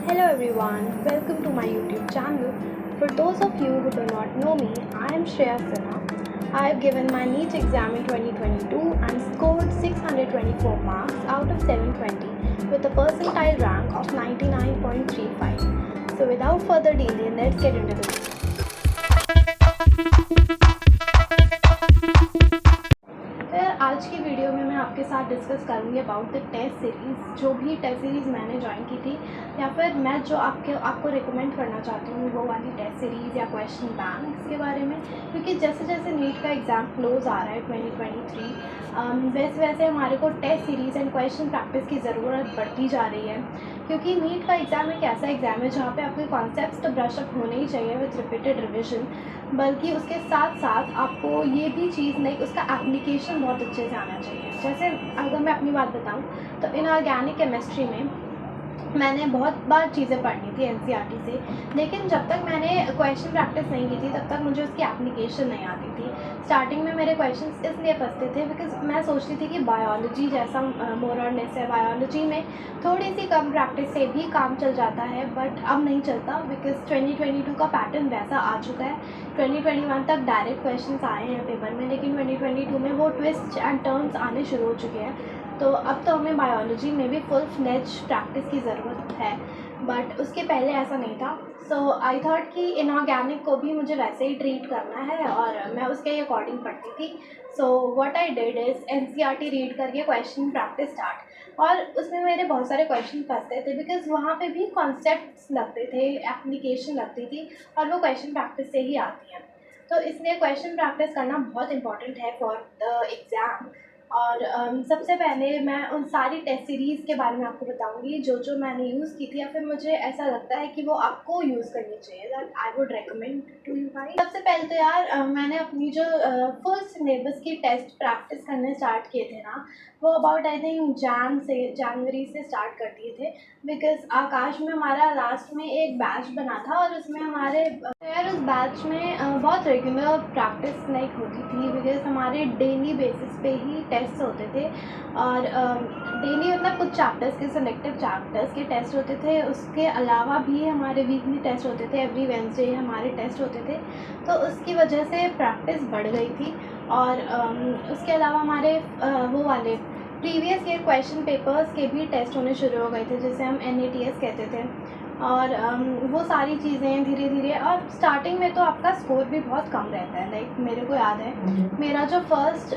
Hello everyone, welcome to my YouTube channel. For those of you who do not know me, I am Shreya Sinha. I have given my NEET exam in 2022 and scored 624 marks out of 720 with a percentile rank of 99.35. So without further delay, let's get into the video. आज की video में मैं आपके साथ discuss करूँगी about the test series. जो भी test series मैंने ज्वाइन की थी या फिर मैं जो आपको रिकमेंड करना चाहती हूँ वो वाली टेस्ट सीरीज़ या क्वेश्चन बैंक इसके बारे में, क्योंकि जैसे जैसे नीट का एग्ज़ाम क्लोज आ रहा है 2023 वैसे वैसे हमारे को test series and question practice की ज़रूरत बढ़ती जा रही है। क्योंकि नीट का एग्ज़ाम एक ऐसा एग्ज़ाम है जहाँ पे आपके कॉन्सेप्ट्स तो ब्रश अप होने ही चाहिए विथ रिपीटेड रिविजन, बल्कि उसके साथ साथ आपको ये भी चीज़ नहीं, उसका एप्लीकेशन बहुत अच्छे से आना चाहिए। जैसे अगर मैं अपनी बात बताऊँ तो इनऑर्गेनिक केमिस्ट्री में मैंने बहुत बार चीज़ें पढ़नी थी एनसीईआरटी से, लेकिन जब तक मैंने क्वेश्चन प्रैक्टिस नहीं की थी तब तक मुझे उसकी एप्लीकेशन नहीं आती थी। स्टार्टिंग में मेरे क्वेश्चंस इसलिए फंसते थे बिकॉज मैं सोचती थी कि बायोलॉजी जैसा मोर और लेस है, बायोलॉजी में थोड़ी सी कम प्रैक्टिस से भी काम चल जाता है, बट अब नहीं चलता बिकॉज 2022 का पैटर्न वैसा आ चुका है। 2021 तक डायरेक्ट क्वेश्चन आए हैं पेपर में, लेकिन 2022 में वो ट्विस्ट एंड टर्न्स आने शुरू हो चुके हैं। तो अब तो हमें बायोलॉजी में भी फुल फ्लेज प्रैक्टिस की ज़रूरत है, बट उसके पहले ऐसा नहीं था। सो आई थॉट कि इनऑर्गेनिक को भी मुझे वैसे ही ट्रीट करना है और मैं उसके अकॉर्डिंग पढ़ती थी। So what I did is NCERT read करके क्वेश्चन प्रैक्टिस स्टार्ट, और उसमें मेरे बहुत सारे क्वेश्चन फंसते थे बिकॉज वहाँ पे भी कॉन्सेप्ट्स लगते थे, एप्लीकेशन लगती थी और वो क्वेश्चन प्रैक्टिस से ही आती है। तो इसलिए क्वेश्चन प्रैक्टिस करना बहुत इंपॉर्टेंट है फॉर द एग्ज़ाम। और सबसे पहले मैं उन सारी टेस्ट सीरीज़ के बारे में आपको बताऊंगी जो जो मैंने यूज़ की थी या फिर मुझे ऐसा लगता है कि वो आपको यूज़ करनी चाहिए, that I would recommend to you guys. सबसे पहले तो यार मैंने अपनी जो फुल सिलेबस की टेस्ट प्रैक्टिस करने स्टार्ट किए थे ना, वो अबाउट आई थिंक जनवरी से स्टार्ट कर दिए थे। बिकॉज आकाश में हमारा लास्ट में एक बैच बना था और उसमें हमारे यार उस बैच में बहुत रेगुलर प्रैक्टिस लाइक होती थी बिकॉज हमारे डेली बेसिस पे ही टेस्ट होते थे। और डेली मतलब कुछ चैप्टर्स के सिलेक्टिव चैप्टर्स के टेस्ट होते थे, उसके अलावा भी हमारे वीकली टेस्ट होते थे, एवरी वेडनेसडे हमारे टेस्ट होते थे। तो उसकी वजह से प्रैक्टिस बढ़ गई थी। और उसके अलावा हमारे वो वाले प्रीवियस ईयर क्वेश्चन पेपर्स के भी टेस्ट होने शुरू हो गए थे, जिसे हम NATS कहते थे। और वो सारी चीज़ें धीरे धीरे, और स्टार्टिंग में तो आपका स्कोर भी बहुत कम रहता है। लाइक मेरे को याद है मेरा जो फर्स्ट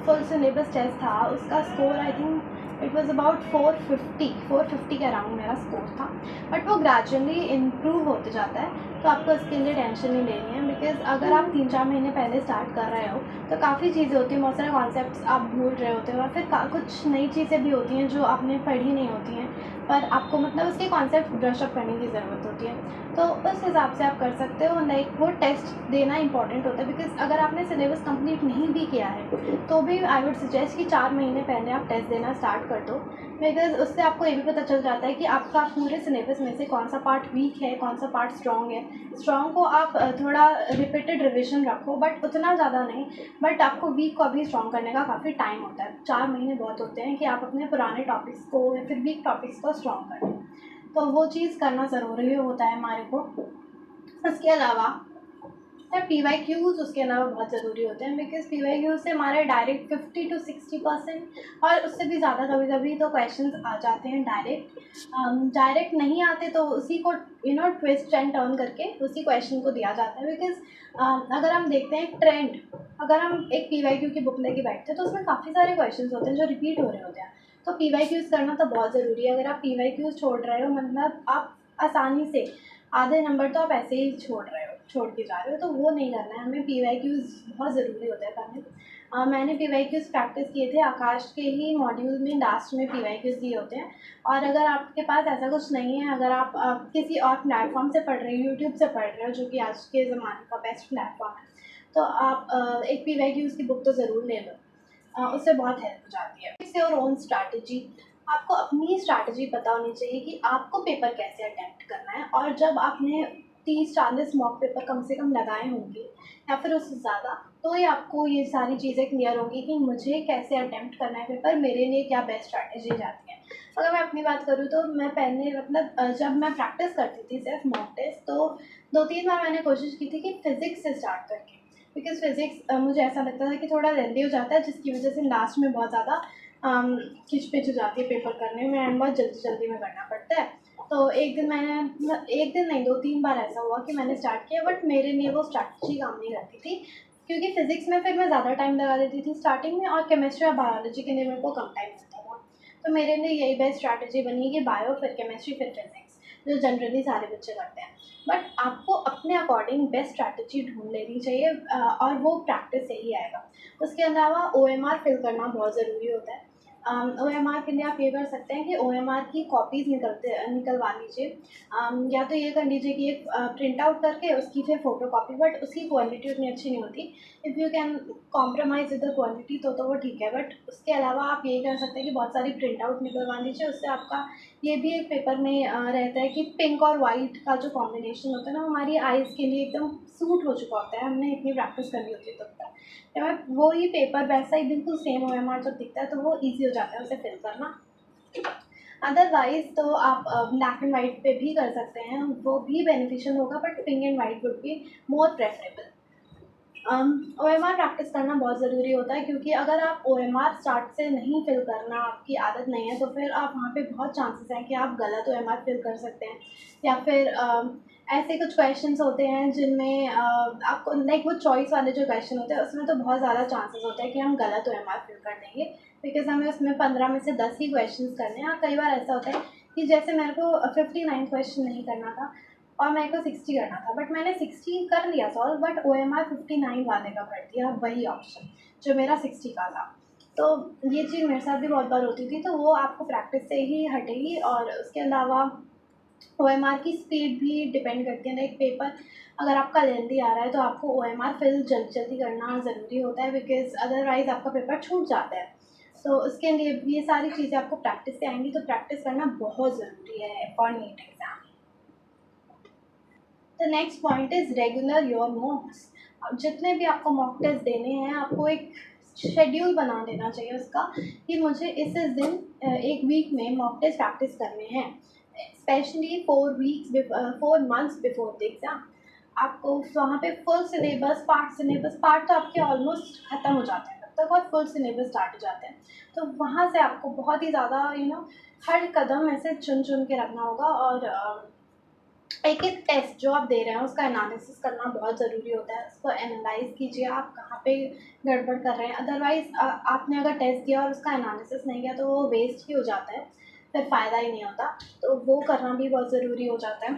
फुल सिलेबस टेस्ट था उसका score I think it was about 450 के अराउंड मेरा स्कोर था, बट वो ग्रेजुअली इम्प्रूव होते जाता है। तो आपको इसके लिए टेंशन नहीं लेनी है बिकॉज अगर आप 3-4 महीने पहले स्टार्ट कर रहे हो तो काफ़ी चीज़ें होती हैं, बहुत सारे कॉन्सेप्ट्स आप भूल रहे होते हो और फिर कुछ नई चीज़ें भी होती हैं जो आपने पढ़ी नहीं होती हैं, पर आपको मतलब उसके कॉन्सेप्ट ब्रश अप करने की ज़रूरत होती है। तो उस हिसाब से आप कर सकते हो। लाइक वो टेस्ट देना इंपॉर्टेंट होता है बिकॉज अगर आपने सिलेबस कंप्लीट नहीं भी किया है तो भी आई वुड सजेस्ट कि 4 महीने पहले आप टेस्ट देना स्टार्ट कर दो, बिकॉज उससे आपको ये भी पता चल जाता है कि आपका पूरे सिलेबस में से कौन सा पार्ट वीक है, कौन सा पार्ट स्ट्रॉन्ग है। स्ट्रॉन्ग को आप थोड़ा रिपीटेड रिविजन रखो, बट उतना ज़्यादा नहीं, बट आपको वीक को अभी स्ट्रॉन्ग करने का काफ़ी टाइम होता है। 4 महीने बहुत होते हैं कि आप अपने पुराने टॉपिक्स को या फिर वीक टॉपिक्स को स्ट्रॉन्ग करें, तो वो चीज़ करना ज़रूरी होता है हमारे को। उसके अलावा PYQs उसके अलावा बहुत ज़रूरी होते हैं बिकॉज PYQ से हमारे डायरेक्ट 50 to 60% और उससे भी ज़्यादा कभी कभी तो क्वेश्चंस आ जाते हैं डायरेक्ट नहीं आते तो उसी को ट्विस्ट एंड टर्न करके उसी क्वेश्चन को दिया जाता है। बिकॉज अगर हम देखते हैं ट्रेंड, अगर हम एक PYQ की बुक लेके बैठते हैं तो उसमें काफ़ी सारे क्वेश्चन होते हैं जो रिपीट हो रहे होते हैं, तो PYQs करना तो बहुत ज़रूरी है। अगर आप PYQs छोड़ रहे हो मतलब आप आसानी से आधे नंबर तो आप ऐसे ही छोड़ के जा रहे हो, तो वो नहीं करना है हमें। PYQs बहुत ज़रूरी होता है करने। मैंने PYQs प्रैक्टिस किए थे आकाश के ही मॉड्यूल में, लास्ट में PYQs दिए होते हैं। और अगर आपके पास ऐसा कुछ नहीं है, अगर आप किसी और प्लेटफॉर्म से पढ़ रहे हो, यूट्यूब से पढ़ रहे हो जो कि आज के ज़माने का बेस्ट प्लेटफॉर्म है, तो आप एक PYQs की बुक तो ज़रूर ले लो, उससे बहुत हेल्प हो जाती है। इट्स योर ओन स्ट्रैटेजी, आपको अपनी स्ट्रैटेजी पता होनी चाहिए कि आपको पेपर कैसे अटेम्प्ट करना है। और जब आपने 30-40 मॉक पेपर कम से कम लगाए होंगे या फिर उससे ज़्यादा, तो ही आपको ये सारी चीज़ें क्लियर होंगी कि मुझे कैसे अटेम्प्ट करना है पेपर, मेरे लिए क्या बेस्ट स्ट्रैटेजी जाती है। अगर मैं अपनी बात करूँ तो मैं पहले मतलब जब मैं प्रैक्टिस करती थी सिर्फ मॉक टेस्ट, तो 2-3 बार मैंने कोशिश की थी कि फ़िज़िक्स से स्टार्ट करके, बिकॉज़ फ़िज़िक्स मुझे ऐसा लगता था कि थोड़ा लेंदी हो जाता है, जिसकी वजह से लास्ट में बहुत ज़्यादा खिच-पिच हो जाती है पेपर करने में एंड बहुत जल्दी-जल्दी में करना पड़ता है। तो एक दिन मैंने एक दिन नहीं 2-3 बार ऐसा हुआ कि मैंने स्टार्ट किया, बट मेरे लिए वो स्ट्रैटेजी काम नहीं करती थी, क्योंकि फ़िज़िक्स में फिर मैं ज़्यादा टाइम लगा देती थी स्टार्टिंग में, और केमिस्ट्री और बायोलॉजी के लिए मेरे को कम टाइम मिलता था। तो मेरे लिए यही बेस्ट स्ट्रैटेजी बनी कि बायो फिर केमिस्ट्री फिर फ़िज़िक्स, जो जनरली सारे बच्चे करते हैं। बट आपको अपने अकॉर्डिंग बेस्ट स्ट्रैटेजी ढूँढ लेनी चाहिए, और वो प्रैक्टिस से ही आएगा। उसके अलावा ओएमआर फिल करना बहुत ज़रूरी होता है। ओएमआर के लिए आप ये कर सकते हैं कि ओएमआर की कॉपीज़ निकलवा लीजिए। या तो ये कर लीजिए कि एक प्रिंट आउट करके उसकी फिर फ़ोटोकॉपी, बट उसकी क्वालिटी उतनी अच्छी नहीं होती। If you can compromise with the quality तो वो ठीक है, बट उसके अलावा आप यही कर सकते हैं कि बहुत सारी प्रिंट आउट निकलवा लीजिए। उससे आपका ये भी एक पेपर में रहता है कि पिंक और वाइट का जो कॉम्बिनेशन होता है ना, हमारी आइज़ के लिए एकदम सूट हो चुका होता है, हमने इतनी प्रैक्टिस करनी होती है तब तक। जब वो ही पेपर वैसा ही बिल्कुल सेम ओएमआर जब दिखता है तो वो ईज़ी हो जाता है उसे फिल करना। अदरवाइज़ तो आप ब्लैक एंड वाइट पे भी कर सकते हैं, वो भी बेनिफिशियल होगा, but pink and white would be more preferable. OMR practice करना बहुत ज़रूरी होता है, क्योंकि अगर आप ओएमआर स्टार्ट से नहीं फिल करना, आपकी आदत नहीं है, तो फिर आप वहाँ पे बहुत चांसेस हैं कि आप गलत ओएमआर फिल कर सकते हैं, या फिर ऐसे कुछ क्वेश्चंस होते हैं जिनमें आपको लाइक वो चॉइस वाले जो क्वेश्चन होते हैं उसमें तो बहुत ज़्यादा चांसेस होते हैं कि हम गलत ओएमआर फिल कर देंगे, बिकॉज हमें उसमें 15 में से 10 ही क्वेश्चन करने हैं। और कई बार ऐसा होता है कि जैसे मेरे को 59 क्वेश्चन नहीं करना था और मेरे को 60 करना था, बट मैंने 60 कर लिया सॉल्व, बट ओएमआर 59 वाले का भर दिया वही ऑप्शन जो मेरा 60 का था। तो ये चीज़ मेरे साथ भी बहुत बार होती थी, तो वो आपको प्रैक्टिस से ही हटेगी। और उसके अलावा ओएमआर की स्पीड भी डिपेंड करती है। लाइक पेपर अगर आपका लेंदी आ रहा है तो आपको ओएमआर फिल जल्दी जल्दी करना ज़रूरी होता है, बिकॉज अदरवाइज़ आपका पेपर छूट जाता है। तो उसके लिए ये सारी चीज़ें आपको प्रैक्टिस से आएंगी, तो प्रैक्टिस करना बहुत ज़रूरी है for NEET exam. The next point is regular your mocks. अब जितने भी आपको मॉक टेस्ट देने हैं, आपको एक शेड्यूल बना देना चाहिए उसका, कि मुझे इस दिन एक वीक में मॉक टेस्ट प्रैक्टिस करने हैं, specially 4 months before the exam. आपको वहाँ पे फुल सिलेबस, पार्ट तो आपके ऑलमोस्ट ख़त्म हो जाते हैं तब तक, और फुल सिलेबस स्टार्ट हो जाते हैं। तो वहाँ से आपको बहुत ही ज़्यादा हर कदम ऐसे चुन चुन के रखना होगा, और एक एक टेस्ट जो आप दे रहे हैं उसका एनालिसिस करना बहुत ज़रूरी होता है। उसको एनालाइज़ कीजिए आप कहाँ पे गड़बड़ कर रहे हैं। अदरवाइज़ आपने अगर टेस्ट दिया और उसका एनालिसिस नहीं किया तो वो वेस्ट ही हो जाता है, फिर फ़ायदा ही नहीं होता। तो वो करना भी बहुत ज़रूरी हो जाता है।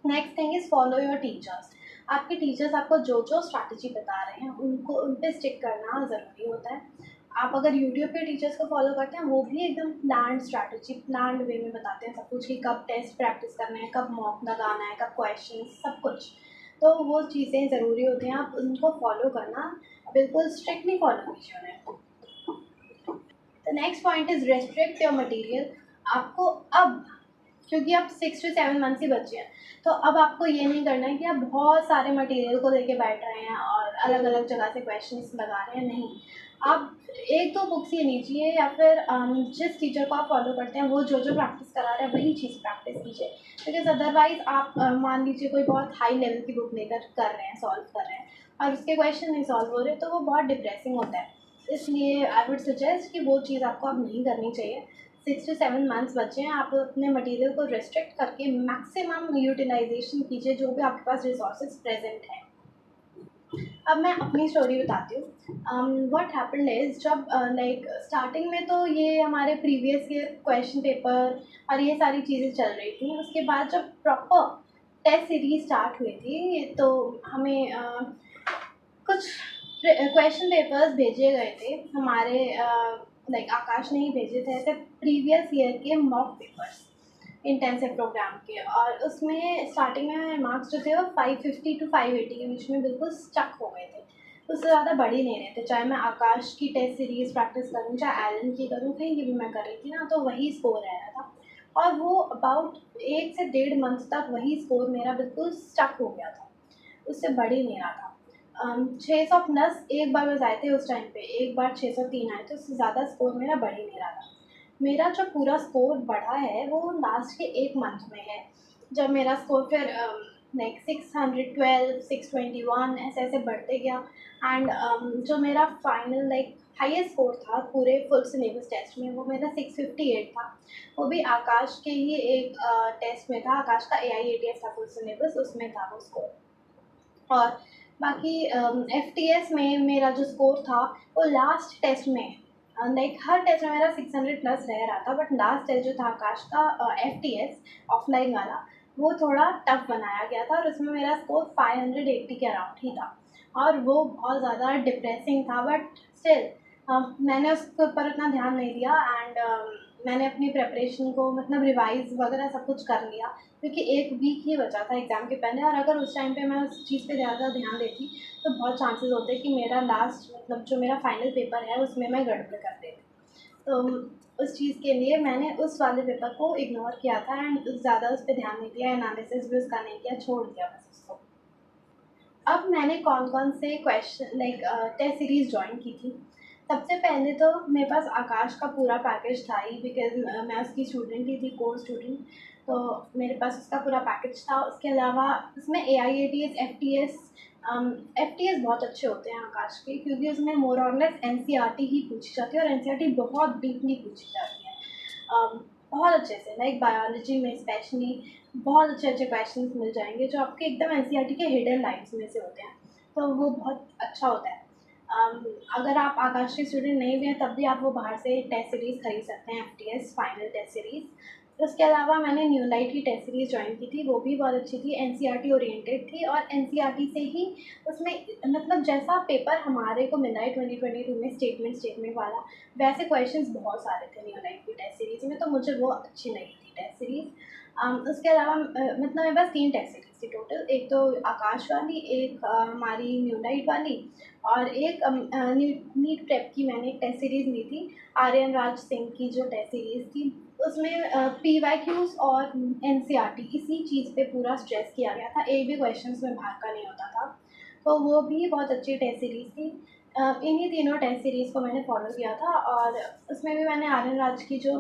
Next thing is follow your teachers. आपके टीचर्स आपको जो जो स्ट्रैटेजी बता रहे हैं उनको उन पे स्टिक करना ज़रूरी होता है। आप अगर यूट्यूब पे टीचर्स को फॉलो करते हैं, वो भी एकदम प्लान्ड स्ट्रैटेजी, प्लान्ड वे में बताते हैं सब कुछ, कि कब टेस्ट प्रैक्टिस करना है, कब मॉक लगाना है, कब क्वेश्चन, सब कुछ। तो वो चीज़ें ज़रूरी होती हैं, आप उनको फॉलो करना, बिल्कुल स्ट्रिक्टली फॉलो कीजिए उन्हें। The next point is restrict your material. आपको अब, क्योंकि अब 6 to 7 मंथ्स ही बचे हैं, तो अब आपको ये नहीं करना है कि आप बहुत सारे मटेरियल को लेके बैठ रहे हैं और अलग अलग जगह से क्वेश्चंस लगा रहे हैं। नहीं, आप एक दो बुक्स ही लीजिए, या फिर जिस टीचर को आप फॉलो करते हैं वो जो जो प्रैक्टिस करा रहे हैं वही चीज़ प्रैक्टिस कीजिए। बिकॉज अदरवाइज आप मान लीजिए कोई बहुत हाई लेवल की बुक लेकर कर रहे हैं, सॉल्व कर रहे हैं, और उसके क्वेश्चन नहीं सॉल्व हो रहे, तो वो बहुत डिप्रेसिंग होता है। इसलिए आई वुड सजेस्ट कि वो चीज़ आपको अब नहीं करनी चाहिए। 6 to 7 मंथ्स बचे हैं, आप अपने मटेरियल को रिस्ट्रिक्ट करके मैक्सिमम यूटिलाइजेशन कीजिए जो भी आपके पास रिसोर्सेज प्रेजेंट हैं। अब मैं अपनी स्टोरी बताती हूँ। व्हाट हैपेंड इज़, जब लाइक स्टार्टिंग में तो ये हमारे प्रीवियस ईयर क्वेश्चन पेपर और ये सारी चीज़ें चल रही थी। उसके बाद जब प्रॉपर टेस्ट सीरीज स्टार्ट हुई थी, तो हमें कुछ क्वेश्चन पेपर्स भेजे गए थे हमारे, लाइक आकाश ने ही भेजे थे ऐसे प्रीवियस ईयर के मॉक पेपर्स इंटेंसिव प्रोग्राम के, और उसमें स्टार्टिंग में मार्क्स जो थे वो 550 to 580 के बीच में बिल्कुल स्टक हो गए थे। उससे ज़्यादा बढ़ ही नहीं रहे थे, चाहे मैं आकाश की टेस्ट सीरीज़ प्रैक्टिस करूँ, चाहे एलन की करूँ, कहीं की भी मैं कर रही थी ना, तो वही स्कोर रह रहा था। और वो अबाउट 1 से 1.5 मंथ तक वही स्कोर मेरा बिल्कुल स्टक हो गया था, उससे बढ़ ही नहीं रहा था। 600 प्लस एक बार बस आए थे उस टाइम पे, एक बार 603 आए थे, उससे ज़्यादा स्कोर मेरा बढ़ ही नहीं रहा था। मेरा जो पूरा स्कोर बढ़ा है वो लास्ट के 1 मंथ में है, जब मेरा स्कोर फिर लाइक 612, 621 ऐसे ऐसे बढ़ते गया। एंड जो मेरा फाइनल लाइक हाईएस्ट स्कोर था पूरे फुल सिलेबस टेस्ट में, वो मेरा 658 था। वो भी आकाश के ही एक टेस्ट में था, आकाश का AIATS था फुल सिलेबस, उसमें था वो स्कोर। और बाकी FTS में मेरा जो स्कोर था वो लास्ट टेस्ट में लाइक हर टेस्ट में मेरा 600 प्लस रह रहा था, बट लास्ट टेस्ट जो था आकाश का FTS ऑफलाइन वाला, वो थोड़ा टफ बनाया गया था और उसमें मेरा स्कोर 580 के अराउंड ही था। और वो बहुत ज़्यादा डिप्रेसिंग था, बट स्टिल मैंने उसके ऊपर उतना ध्यान नहीं दिया। एंड मैंने अपनी प्रिपरेशन को मतलब रिवाइज वगैरह सब कुछ कर लिया, क्योंकि 1 वीक ही बचा था एग्ज़ाम के पहले, और अगर उस टाइम पे मैं उस चीज़ पे ज़्यादा ध्यान देती तो बहुत चांसेस होते कि मेरा लास्ट मतलब जो मेरा फाइनल पेपर है उसमें मैं गड़बड़ कर देती। तो उस चीज़ के लिए मैंने उस वाले पेपर को इग्नोर किया था एंड ज़्यादा उस पर ध्यान नहीं दिया, एनालिसिस भी उसका नहीं किया, छोड़ दिया बस उसको। अब मैंने कौन कौन से question like test series join की थी। सबसे पहले तो मेरे पास आकाश का पूरा पैकेज था ही, बिकॉज मैं उसकी स्टूडेंट ही थी, कोर स्टूडेंट, तो मेरे पास उसका पूरा पैकेज था। उसके अलावा उसमें AIATS, FTS बहुत अच्छे होते हैं आकाश के, क्योंकि उसमें मोर और लेस NCERT ही पूछी जाती है, और NCERT बहुत डीपली पूछी जाती है। बहुत अच्छे से लाइक बायोलॉजी में स्पेशली बहुत अच्छे अच्छे क्वेश्चंस मिल जाएंगे जो आपके एकदम NCERT के हिडन लाइन्स में से होते हैं, तो वो बहुत अच्छा होता है। अगर आप आकाश के स्टूडेंट नहीं भी हैं तब भी आप वो बाहर से टेस्ट सीरीज़ खरीद सकते हैं, FTS फाइनल टेस्ट सीरीज़। उसके अलावा मैंने न्यूलाइट की टेस्ट सीरीज़ ज्वाइन की थी, वो भी बहुत अच्छी थी, NCERT ओरिएंटेड थी, और NCERT से ही उसमें मतलब जैसा पेपर हमारे को मिला है 2022 में स्टेटमेंट वाला, वैसे क्वेश्चंस बहुत सारे थे न्यूलाइट की टेस्ट सीरीज़ में, तो मुझे वो अच्छी लगी थी टेस्ट सीरीज़। उसके अलावा मतलब मेरे पास 3 टेस्ट सीरीज़ थी टोटल, एक तो आकाश वाली, एक हमारी न्यूलाइट वाली, और एक नीट प्रेप की मैंने एक टेस्ट सीरीज़ ली थी, आर्यन राज सिंह की जो टेस्ट सीरीज़ थी। उसमें PYQs और NCERT इसी चीज़ पे पूरा स्ट्रेस किया गया था, एक भी क्वेश्चन उसमें बाहर का नहीं होता था, तो वो भी बहुत अच्छी टेस्ट सीरीज़ थी। इन्हीं तीनों टेस्ट सीरीज़ को मैंने फॉलो किया था, और उसमें भी मैंने आर्यन राज की जो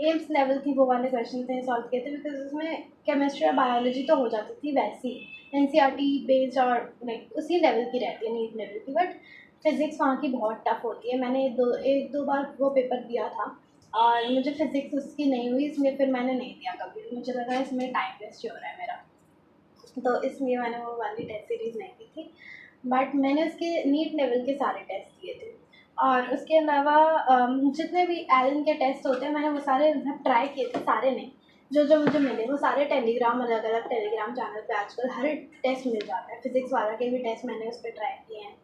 एम्स लेवल थी वो वाले क्वेश्चन थे सॉल्व किए थे, बिकॉज उसमें केमिस्ट्री और बायोलॉजी तो हो जाती थी वैसी NCERT बेस्ड, और लाइक उसी लेवल की रहती है, नीट लेवल की, बट फिज़िक्स वहाँ की बहुत टफ होती है। मैंने एक दो बार वो पेपर दिया था और मुझे फिज़िक्स उसकी नहीं हुई, इसलिए फिर मैंने नहीं दिया कभी, मुझे लगा इसमें टाइम वेस्ट ही हो रहा है मेरा, तो इसलिए मैंने वो वाली टेस्ट सीरीज़ नहीं दी थी। बट मैंने उसके नीट लेवल के सारे टेस्ट दिए थे, और उसके अलावा जितने भी एलन के टेस्ट होते हैं मैंने वो सारे मतलब ट्राई किए थे, सारे नहीं, जो जो मुझे मिले वो सारे टेलीग्राम, अलग अलग टेलीग्राम चैनल पे आजकल हर टेस्ट मिल जाता है, फिज़िक्स वाला के भी टेस्ट मैंने उस पर ट्राई किए हैं।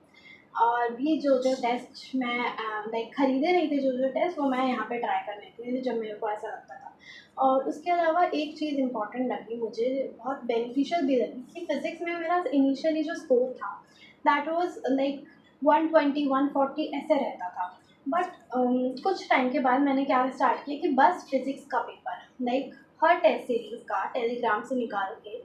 और भी जो जो टेस्ट मैं लाइक ख़रीदे नहीं थे, जो जो टेस्ट वो मैं यहाँ पे ट्राई कर लेती थी जब मेरे को ऐसा लगता था। और उसके अलावा एक चीज़ इम्पॉर्टेंट लगी मुझे, बहुत बेनिफिशियल भी लगी, कि फ़िज़िक्स में मेरा इनिशियली जो स्कोर था दैट वाज लाइक 120 140 ऐसे रहता था, बट कुछ टाइम के बाद मैंने क्या स्टार्ट किया कि बस फिज़िक्स का पेपर लाइक हर टेस्ट सीरीज़ का टेलीग्राम से निकाल के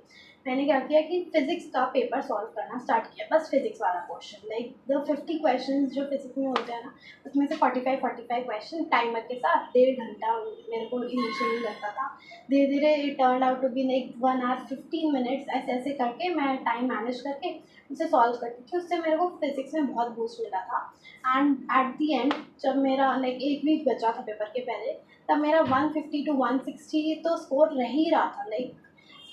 मैंने क्या किया कि फ़िज़िक्स का पेपर सॉल्व करना स्टार्ट किया, बस फ़िज़िक्स वाला क्वेश्चन, लाइक द 50 क्वेश्चंस जो फिज़िक्स में होते हैं ना, उसमें से 45 क्वेश्चन टाइमर के साथ 1.5 घंटा मेरे को इनिशियली लगता था, धीरे धीरे it turn out to be like 1 hour 15 minutes, ऐसे ऐसे करके मैं टाइम मैनेज करके उसे सॉल्व करती थी। उससे मेरे को फिज़िक्स में बहुत बूस्ट मिला था, एंड एट दी एंड जब मेरा लाइक 1 वीक बचा था पेपर के पहले, तब मेरा 150 to 160 तो स्कोर रह ही रहा था, लाइक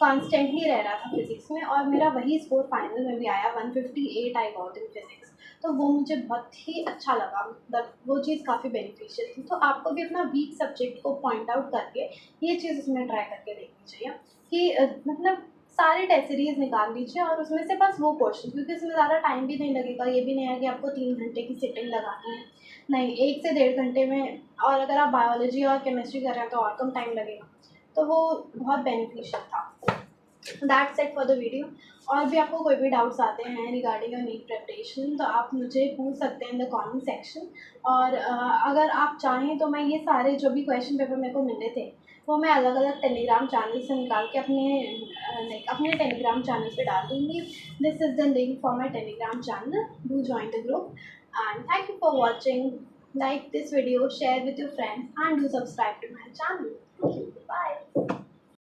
कॉन्स्टेंटली रह रहा था फिज़िक्स में, और मेरा वही स्कोर फाइनल में भी आया, 158 आई गॉट इन फिज़िक्स। तो वो मुझे बहुत ही अच्छा लगा, मतलब वो चीज़ काफ़ी बेनिफिशियल थी। तो आपको भी अपना वीक सब्जेक्ट को पॉइंट आउट करके ये चीज़ उसमें ट्राई करके देखनी चाहिए कि मतलब सारी टेस्ट सीरीज़ निकाल लीजिए और उसमें से बस वो क्वेश्चन, क्योंकि उसमें ज़्यादा टाइम भी नहीं लगेगा, ये भी नहीं है कि आपको 3 घंटे की सिटिंग लगानी है, नहीं, 1 से 1.5 घंटे में, और अगर आप बायोलॉजी और केमिस्ट्री कर रहे हैं तो और कम टाइम लगेगा, तो वो बहुत बेनिफिशियल था। That's it for the video. और भी आपको कोई भी डाउट्स आते हैं रिगार्डिंग योर नीट प्रिपरेशन तो आप मुझे पूछ सकते हैं इन द कमेंट सेक्शन, और अगर आप चाहें तो मैं ये सारे जो भी क्वेश्चन पेपर मेरे को मिले थे वो मैं अलग अलग टेलीग्राम चैनल से निकाल के अपने टेलीग्राम चैनल पे डाल दूँगी। This is the link for my Telegram channel, do join the group and thank you for watching. Like this video, share with your friends and do subscribe to my channel. Thank you. Bye.